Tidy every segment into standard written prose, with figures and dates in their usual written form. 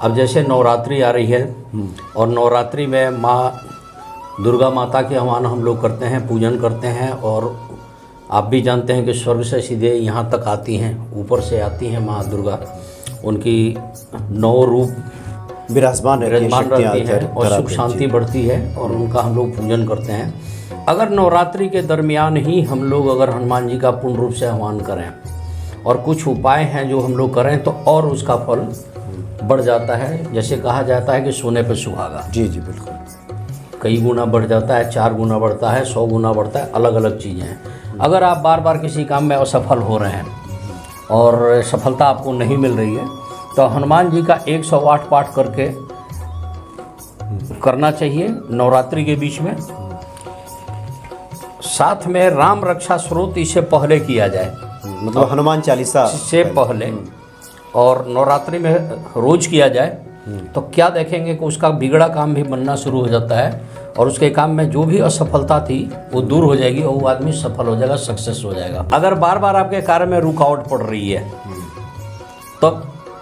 अब जैसे नवरात्रि आ रही है और नवरात्रि में माँ दुर्गा माता के आह्वान हम लोग करते हैं, पूजन करते हैं। और आप भी जानते हैं कि स्वर्ग से सीधे यहाँ तक आती हैं, ऊपर से आती हैं माँ दुर्गा। उनकी 9 रूप विराजमान रहती हैं और सुख शांति बढ़ती है और उनका हम लोग पूजन करते हैं। अगर नवरात्रि के दरमियान ही हम लोग अगर हनुमान जी का पूर्ण रूप से आह्वान करें और कुछ उपाय हैं जो हम लोग करें तो और उसका फल बढ़ जाता है। जैसे कहा जाता है कि सोने पे सुहागा। जी जी बिल्कुल। कई गुना बढ़ जाता है, 4 गुना बढ़ता है, 100 गुना बढ़ता है, अलग अलग चीज़ें हैं। अगर आप बार बार किसी काम में असफल हो रहे हैं और सफलता आपको नहीं मिल रही है तो हनुमान जी का 108 पाठ करके करना चाहिए नवरात्रि के बीच में। साथ में राम रक्षा स्रोत इससे पहले किया जाए, मतलब हनुमान चालीसा से पहले, और नवरात्रि में रोज किया जाए तो क्या देखेंगे कि उसका बिगड़ा काम भी बनना शुरू हो जाता है और उसके काम में जो भी असफलता थी वो दूर हो जाएगी और वो आदमी सफल हो जाएगा, सक्सेस हो जाएगा। अगर बार बार आपके कार्य में रुकावट पड़ रही है तो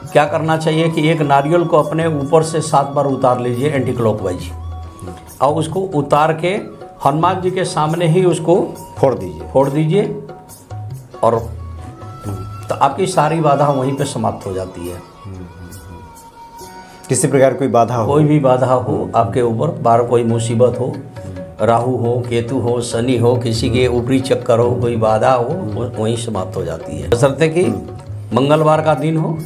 क्या करना चाहिए कि एक नारियल को अपने ऊपर से 7 बार उतार लीजिए एंटी क्लॉकवाइज, और उसको उतार के हनुमान जी के सामने ही उसको फोड़ दीजिए और तो आपकी सारी बाधा वहीं पे समाप्त हो जाती है। किसी प्रकार कोई बाधा हो, कोई भी बाधा हो आपके ऊपर, बार कोई मुसीबत हो, राहु हो, केतु हो, शनि हो, किसी के ऊपरी चक्कर हो, कोई बाधा हो, वहीं समाप्त हो जाती है। बशर्ते कि मंगलवार का दिन हो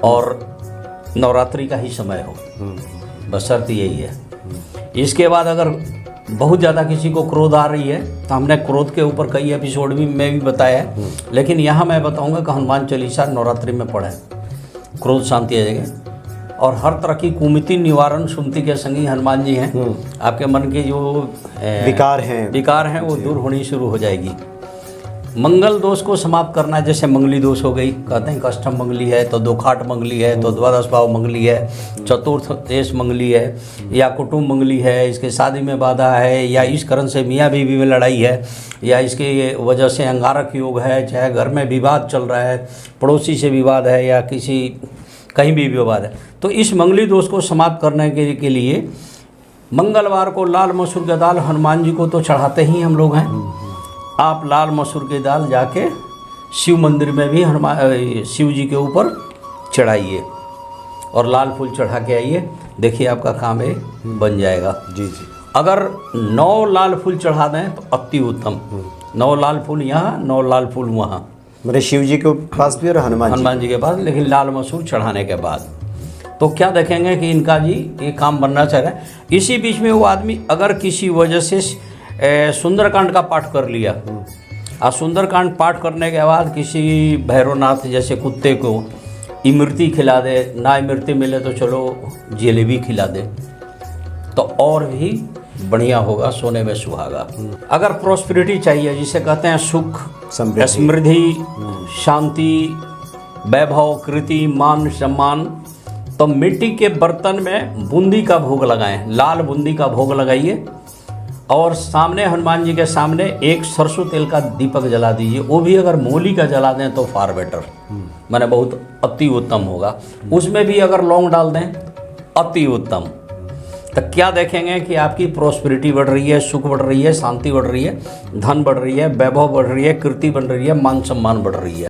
और नवरात्रि का ही समय हो, बशर्ते यही है। इसके बाद अगर बहुत ज़्यादा किसी को क्रोध आ रही है तो हमने क्रोध के ऊपर कई एपिसोड में भी बताया है, लेकिन यहाँ मैं बताऊँगा कि हनुमान चालीसा नवरात्रि में पढ़ें, क्रोध शांति आ जाएगी। और हर तरह की कुमिति निवारण सुमति के संगी हनुमान जी हैं। आपके मन के जो विकार हैं वो दूर होनी शुरू हो जाएगी। मंगल दोष को समाप्त करना है, जैसे मंगली दोष हो गई, कहते हैं अष्टम मंगली है तो दोखाट मंगली है तो द्वादश भाव मंगली है, चतुर्थ देश मंगली है, या कुटुंब मंगली है, इसके शादी में बाधा है, या इस कारण से मियाँ बीवी में लड़ाई है, या इसके वजह से अंगारक योग है, चाहे घर में विवाद चल रहा है, पड़ोसी से विवाद है, या किसी कहीं भी विवाद है, तो इस मंगली दोष को समाप्त करने के लिए मंगलवार को लाल मसूर की दाल हनुमान जी को तो चढ़ाते ही हम लोग हैं। आप लाल मसूर की दाल जाके शिव मंदिर में भी शिव जी के ऊपर चढ़ाइए और लाल फूल चढ़ा के आइए, देखिए आपका काम है बन जाएगा। जी जी। अगर 9 लाल फूल चढ़ा दें तो अति उत्तम। 9 लाल फूल यहाँ, 9 लाल फूल वहाँ, मेरे शिव जी के पास भी और हनुमान जी के पास, लेकिन लाल मसूर चढ़ाने के बाद तो क्या देखेंगे कि इनका जी ये काम बनना चाह रहा है। इसी बीच में वो आदमी अगर किसी वजह से सुंदरकांड का पाठ कर लिया और सुंदरकांड पाठ करने के बाद किसी भैरवनाथ जैसे कुत्ते को इमरती खिला दे, ना इमरती मिले तो चलो जलेबी खिला दे, तो और भी बढ़िया होगा, सोने में सुहागा। अगर प्रॉस्पेरिटी चाहिए, जिसे कहते हैं सुख, समृद्धि, शांति, वैभव, कृति, मान सम्मान, तो मिट्टी के बर्तन में बूंदी का भोग लगाएं, लाल बूंदी का भोग लगाइए और सामने हनुमान जी के सामने एक सरसों तेल का दीपक जला दीजिए। वो भी अगर मूली का जला दें तो फार बेटर, माने बहुत अति उत्तम होगा। उसमें भी अगर लौंग डाल दें अति उत्तम। तो क्या देखेंगे कि आपकी प्रॉस्पेरिटी बढ़ रही है, सुख बढ़ रही है, शांति बढ़ रही है, धन बढ़ रही है, वैभव बढ़ रही है, कीर्ति बढ़ रही है, मान सम्मान बढ़ रही है।